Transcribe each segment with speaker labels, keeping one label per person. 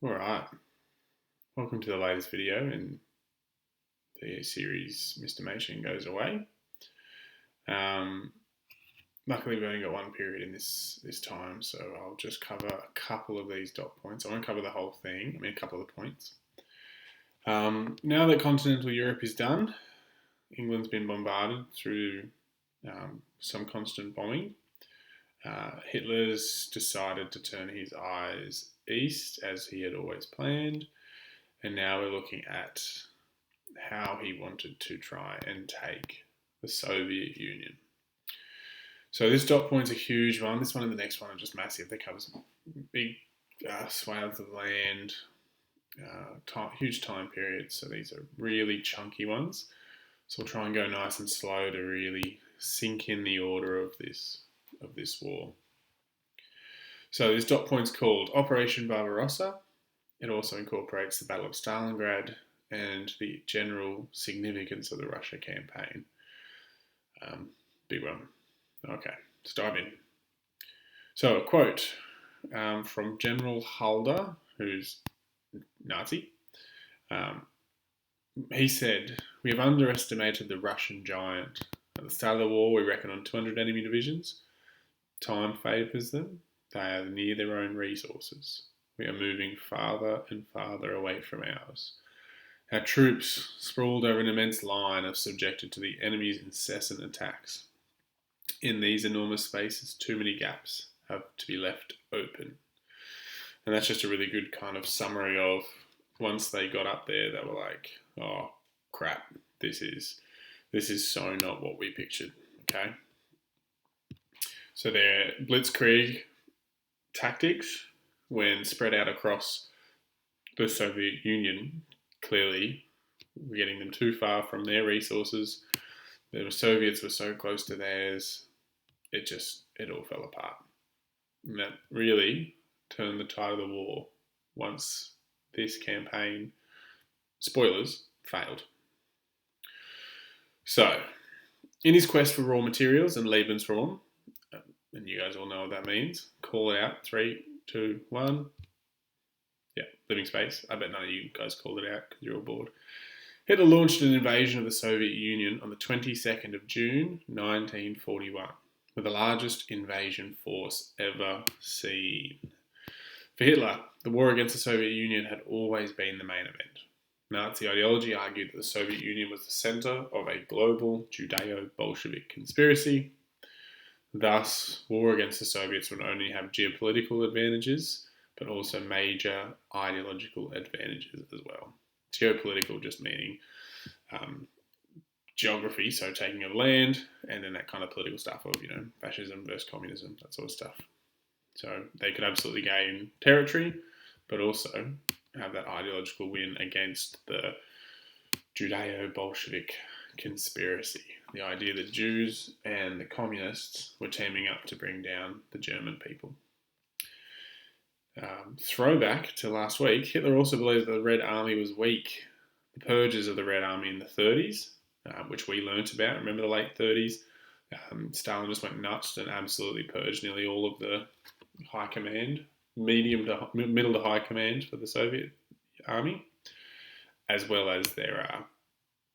Speaker 1: Alright, welcome to the latest video in the series Mr. Machin Goes Away. Luckily we've only got one period in this time, so I'll just cover a couple of these dot points. I won't cover the whole thing, a couple of the points. Now that continental Europe is done, England's been bombarded through some constant bombing. Hitler's decided to turn his eyes east, as he had always planned, and now we're looking at how he wanted to try and take the Soviet Union. So this dot point's a huge one. This one and the next one are just massive. They cover some big swathes of land, huge time periods. So these are really chunky ones. So we'll try and go nice and slow to really sink in the order of this war. So this dot point's called Operation Barbarossa. It also incorporates the Battle of Stalingrad and the general significance of the Russia campaign. Big one. Okay, let's dive in. So a quote from General Halder, who's Nazi. He said, "We have underestimated the Russian giant. At the start of the war, we reckoned on 200 enemy divisions. Time favours them. They are near their own resources. We are moving farther and farther away from ours. Our troops, sprawled over an immense line, are subjected to the enemy's incessant attacks. In these enormous spaces, too many gaps have to be left open." And that's just a really good kind of summary of, once they got up there, they were like, oh crap, this is so not what we pictured, okay? So their blitzkrieg tactics, when spread out across the Soviet Union, clearly were getting them too far from their resources. The Soviets were so close to theirs, it all fell apart. And that really turned the tide of the war once this campaign, spoilers, failed. So, in his quest for raw materials and Lebensraum, and you guys all know what that means, call it out, 3, 2, 1. Yeah, living space. I bet none of you guys called it out because you're all bored. Hitler launched an invasion of the Soviet Union on the 22nd of June, 1941, with the largest invasion force ever seen. For Hitler, the war against the Soviet Union had always been the main event. Nazi ideology argued that the Soviet Union was the centre of a global Judeo-Bolshevik conspiracy. Thus, war against the Soviets would not only have geopolitical advantages, but also major ideological advantages as well. Geopolitical just meaning geography, so taking of land, and then that kind of political stuff of, fascism versus communism, that sort of stuff. So they could absolutely gain territory, but also have that ideological win against the Judeo-Bolshevik conspiracy. The idea that Jews and the communists were teaming up to bring down the German people. Throwback to last week, Hitler also believed that the Red Army was weak. The purges of the Red Army in the 30s, which we learnt about, remember the late 30s, Stalin just went nuts and absolutely purged nearly all of the high command, middle to high command for the Soviet army, as well as their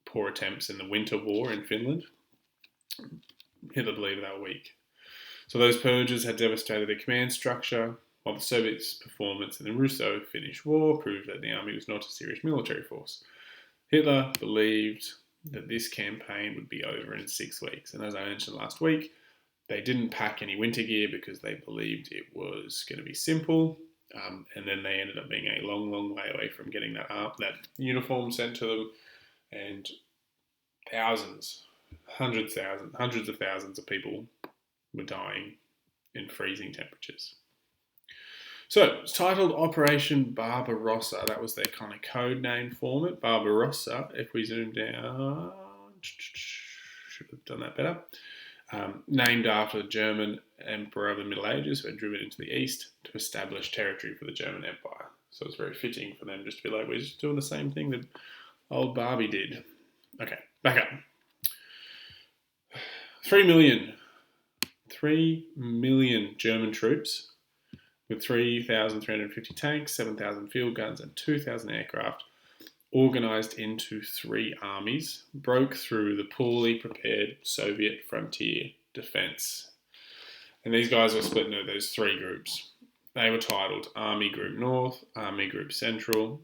Speaker 1: poor attempts in the Winter War in Finland. Hitler believed they were weak. So those purges had devastated their command structure, while the Soviets' performance in the Russo-Finnish War proved that the army was not a serious military force. Hitler believed that this campaign would be over in 6 weeks. And as I mentioned last week, they didn't pack any winter gear because they believed it was going to be simple. And then they ended up being a long, long way away from getting that uniform sent to them. And hundreds of thousands of people were dying in freezing temperatures. So, it's titled Operation Barbarossa. That was their kind of code name for it. Barbarossa, if we zoom down, should have done that better. Named after the German emperor of the Middle Ages who had driven into the east to establish territory for the German Empire. So it's very fitting for them just to be like, we're just doing the same thing that old Barbie did. Okay, back up. 3 million German troops with 3,350 tanks, 7,000 field guns, and 2,000 aircraft, organised into 3 armies, broke through the poorly prepared Soviet frontier defence. And these guys were split into those 3 groups. They were titled Army Group North, Army Group Central,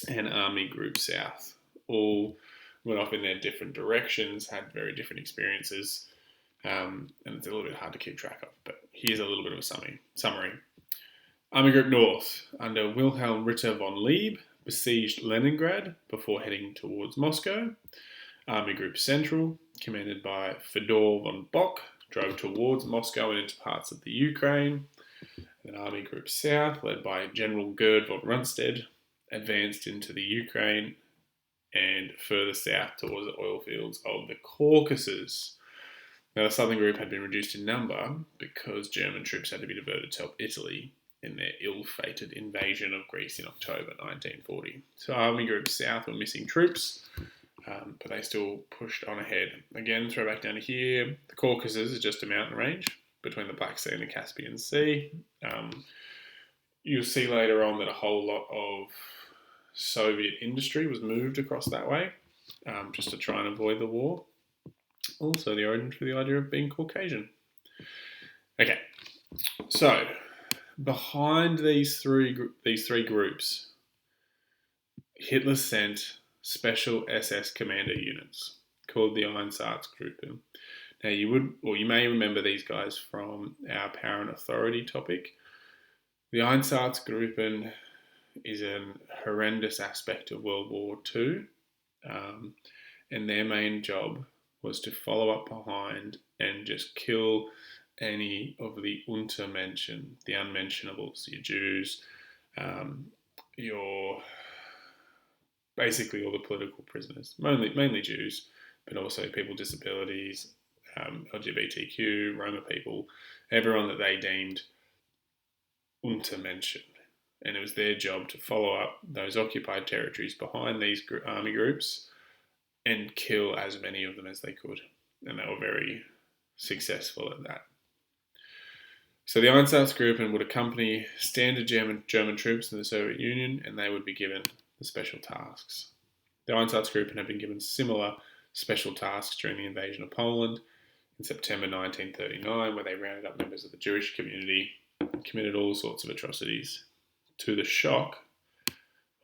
Speaker 1: and Army Group South. All went off in their different directions, had very different experiences, and it's a little bit hard to keep track of. But here's a little bit of a summary. Army Group North, under Wilhelm Ritter von Lieb, besieged Leningrad before heading towards Moscow. Army Group Central, commanded by Fedor von Bock, drove towards Moscow and into parts of the Ukraine. And Army Group South, led by General Gerd von Rundstedt, advanced into the Ukraine and further south towards the oil fields of the Caucasus. Now, the Southern Group had been reduced in number because German troops had to be diverted to help Italy in their ill-fated invasion of Greece in October 1940. So Army Group South were missing troops, but they still pushed on ahead. Again, throw back down to here. The Caucasus is just a mountain range between the Black Sea and the Caspian Sea. You'll see later on that a whole lot of Soviet industry was moved across that way, just to try and avoid the war. Also, the origin for the idea of being Caucasian. Okay, so behind these three groups, Hitler sent special SS commander units called the Einsatzgruppen. Now, you may remember these guys from our power and authority topic. The Einsatzgruppen is a horrendous aspect of World War II, and their main job was to follow up behind and just kill any of the Untermenschen, the unmentionables, your Jews, your basically all the political prisoners, mainly Jews, but also people with disabilities, LGBTQ, Roma people, everyone that they deemed Untermenschen. And it was their job to follow up those occupied territories behind these army groups and kill as many of them as they could. And they were very successful at that. So the Einsatzgruppen would accompany standard German troops in the Soviet Union, and they would be given the special tasks. The Einsatzgruppen had been given similar special tasks during the invasion of Poland in September 1939, where they rounded up members of the Jewish community and committed all sorts of atrocities to the shock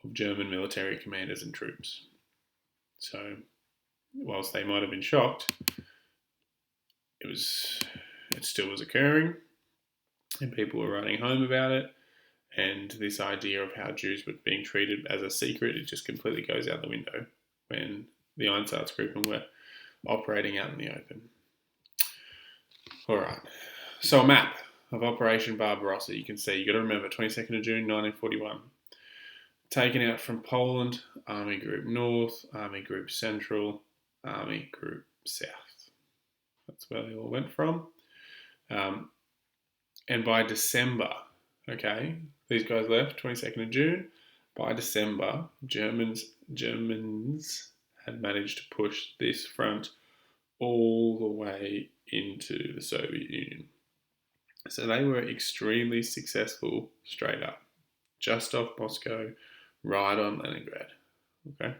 Speaker 1: of German military commanders and troops. So, whilst they might have been shocked, it still was occurring, and people were writing home about it, and this idea of how Jews were being treated as a secret, it just completely goes out the window when the Einsatzgruppen were operating out in the open. Alright, so a map of Operation Barbarossa. You can see, you got to remember, 22nd of June 1941. Taken out from Poland, Army Group North, Army Group Central, Army Group South. That's where they all went from. And by December, okay, these guys left 22nd of June. By December, Germans had managed to push this front all the way into the Soviet Union. So they were extremely successful straight up, just off Moscow, right on Leningrad. Okay.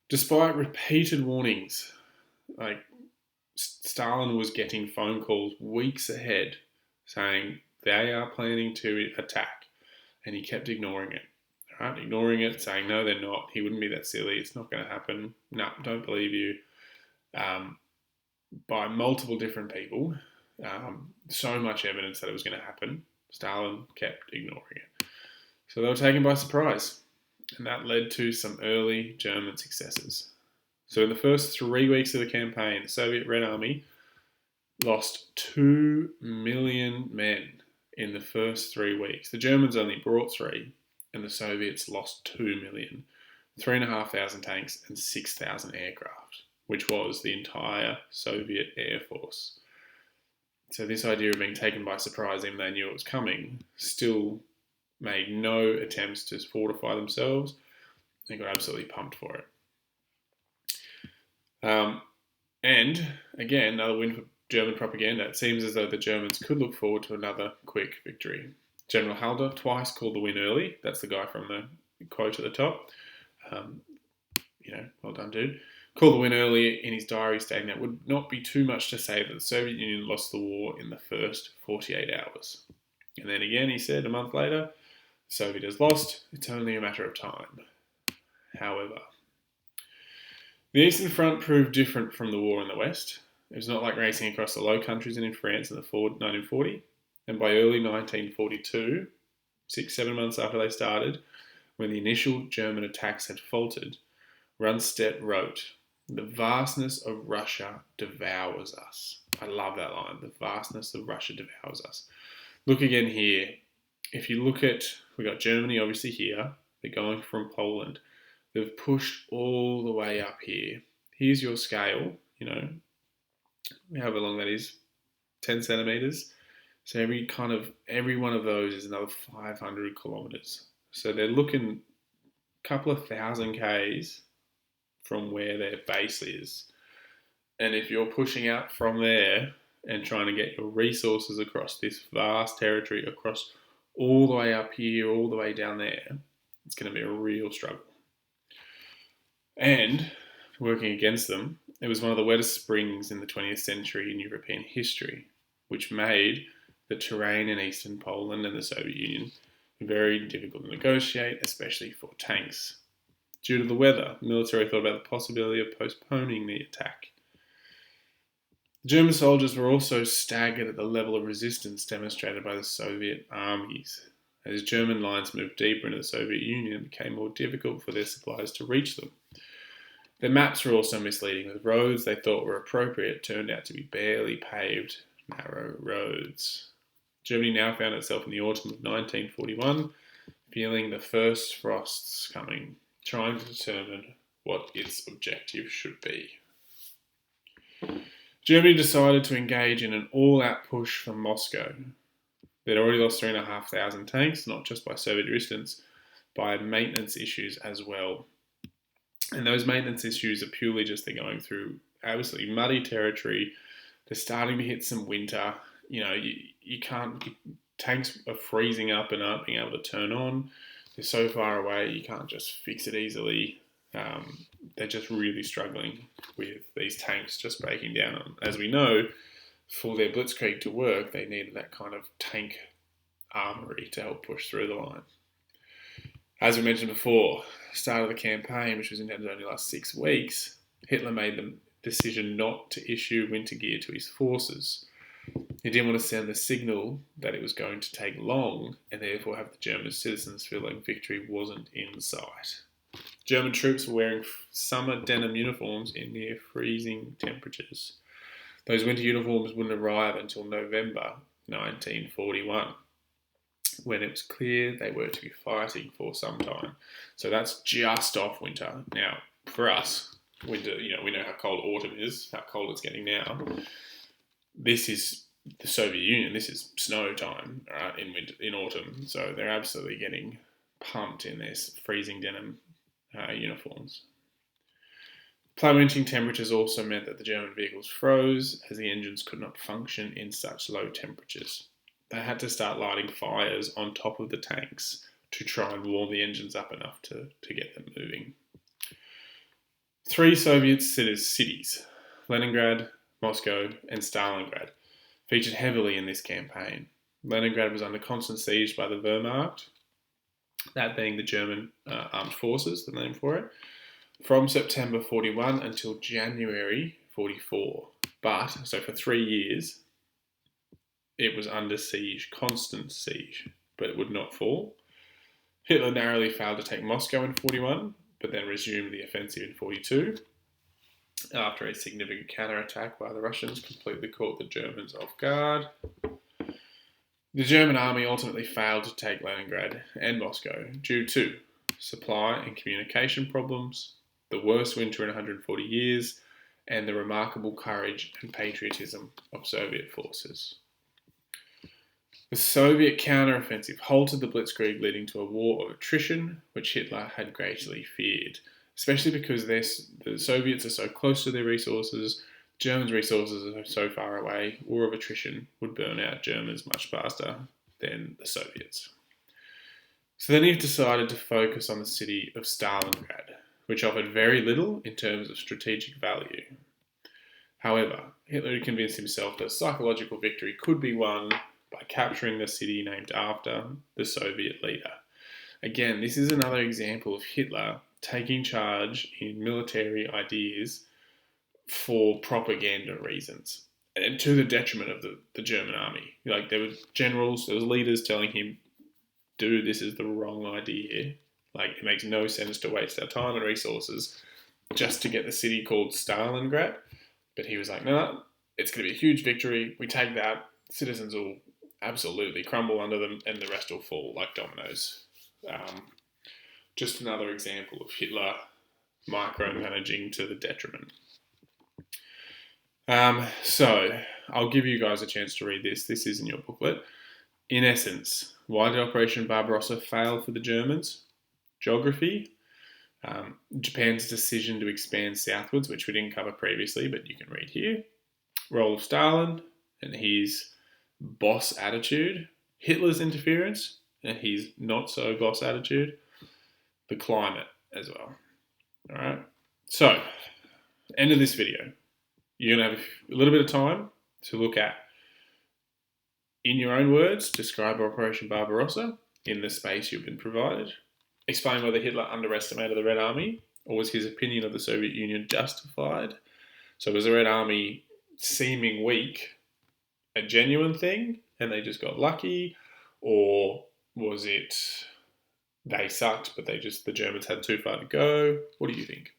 Speaker 1: Despite repeated warnings, like Stalin was getting phone calls weeks ahead saying they are planning to attack, and he kept ignoring it. Right? Ignoring it, saying no, they're not. He wouldn't be that silly. It's not going to happen. No, don't believe you. By multiple different people. So much evidence that it was going to happen. Stalin kept ignoring it. So they were taken by surprise, and that led to some early German successes. So in the first 3 weeks of the campaign, the Soviet Red Army lost 2 million men in the first 3 weeks. The Germans only brought 3, and the Soviets lost 2 million. 3,500 tanks and 6,000 aircraft, which was the entire Soviet Air Force. So this idea of being taken by surprise, even though they knew it was coming, still made no attempts to fortify themselves. They got absolutely pumped for it. And again, another win German propaganda, it seems as though the Germans could look forward to another quick victory. General Halder twice called the win early. That's the guy from the quote at the top. Well done, dude. Called the win early in his diary, stating that it would not be too much to say that the Soviet Union lost the war in the first 48 hours. And then again, he said a month later, the Soviet has lost. It's only a matter of time. However, the Eastern Front proved different from the war in the West. It was not like racing across the Low Countries and in France in the 1940. And by early 1942, 6-7 months after they started, when the initial German attacks had faltered, Rundstedt wrote, "The vastness of Russia devours us." I love that line. The vastness of Russia devours us. Look again here. If you look at, we've got Germany obviously here. They're going from Poland. They've pushed all the way up here. Here's your scale, however long that is, 10 centimetres. So every one of those is another 500 kilometres. So they're looking a couple of thousand k's from where their base is. And if you're pushing out from there and trying to get your resources across this vast territory, across all the way up here, all the way down there, it's going to be a real struggle. And working against them, it was one of the wettest springs in the 20th century in European history, which made the terrain in eastern Poland and the Soviet Union very difficult to negotiate, especially for tanks. Due to the weather, the military thought about the possibility of postponing the attack. The German soldiers were also staggered at the level of resistance demonstrated by the Soviet armies. As German lines moved deeper into the Soviet Union, it became more difficult for their supplies to reach them. Their maps were also misleading, with roads they thought were appropriate turned out to be barely paved, narrow roads. Germany now found itself in the autumn of 1941, feeling the first frosts coming, trying to determine what its objective should be. Germany decided to engage in an all-out push from Moscow. They'd already lost 3,500 tanks, not just by Soviet resistance, by maintenance issues as well. And those maintenance issues are purely just they're going through absolutely muddy territory. They're starting to hit some winter. You can't, tanks are freezing up and aren't being able to turn on. They're so far away, you can't just fix it easily. They're just really struggling with these tanks just breaking down. As we know, for their blitzkrieg to work, they needed that kind of tank armory to help push through the line. As we mentioned before, start of the campaign, which was intended to only last 6 weeks, Hitler made the decision not to issue winter gear to his forces. He didn't want to send the signal that it was going to take long and therefore have the German citizens feel like victory wasn't in sight. German troops were wearing summer denim uniforms in near freezing temperatures. Those winter uniforms wouldn't arrive until November 1941, when it was clear they were to be fighting for some time. So that's just off winter. Now, for us, winter, we know how cold autumn is, how cold it's getting now. This is the Soviet Union. This is snow time in autumn. So they're absolutely getting pumped in their freezing denim uniforms. Plummeting temperatures also meant that the German vehicles froze as the engines could not function in such low temperatures. They had to start lighting fires on top of the tanks to try and warm the engines up enough to get them moving. 3 Soviet cities, Leningrad, Moscow, and Stalingrad, featured heavily in this campaign. Leningrad was under constant siege by the Wehrmacht, that being the German armed forces, the name for it, from September 41 until January 44. So for 3 years, it was under siege, constant siege, but it would not fall. Hitler narrowly failed to take Moscow in 41, but then resumed the offensive in 42, after a significant counterattack by the Russians completely caught the Germans off guard. The German army ultimately failed to take Leningrad and Moscow due to supply and communication problems, the worst winter in 140 years, and the remarkable courage and patriotism of Soviet forces. The Soviet counteroffensive halted the blitzkrieg, leading to a war of attrition, which Hitler had greatly feared, especially because the Soviets are so close to their resources. Germans' resources are so far away, war of attrition would burn out Germans much faster than the Soviets. So then he decided to focus on the city of Stalingrad, which offered very little in terms of strategic value. However, Hitler had convinced himself that a psychological victory could be won by capturing the city named after the Soviet leader. Again, this is another example of Hitler taking charge in military ideas for propaganda reasons, and to the detriment of the German army. Like, there was generals, there was leaders telling him, dude, this is the wrong idea. Like, it makes no sense to waste our time and resources just to get the city called Stalingrad. But he was like, no, it's going to be a huge victory. We take that, citizens will absolutely crumble under them, and the rest will fall like dominoes. Just another example of Hitler micromanaging to the detriment. So I'll give you guys a chance to read this. This is in your booklet. In essence, why did Operation Barbarossa fail for the Germans? Geography. Japan's decision to expand southwards, which we didn't cover previously, but you can read here. Role of Stalin and his boss attitude. Hitler's interference and his not so boss attitude. The climate as well. All right. So, end of this video. You're going to have a little bit of time to look at, in your own words, describe Operation Barbarossa in the space you've been provided. Explain whether Hitler underestimated the Red Army, or was his opinion of the Soviet Union justified? So was the Red Army seeming weak a genuine thing and they just got lucky, or was it they sucked but the Germans had too far to go? What do you think?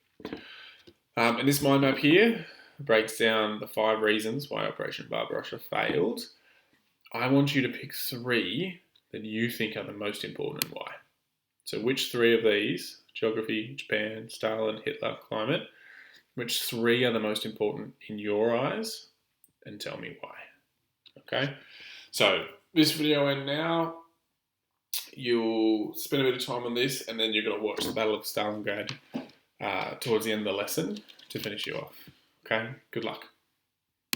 Speaker 1: And this mind map here breaks down the 5 reasons why Operation Barbarossa failed. I want you to pick 3 that you think are the most important and why. So which 3 of these, geography, Japan, Stalin, Hitler, climate, which 3 are the most important in your eyes, and tell me why. Okay? So this video end now. You'll spend a bit of time on this, and then you're going to watch the Battle of Stalingrad towards the end of the lesson to finish you off. Okay? Good luck.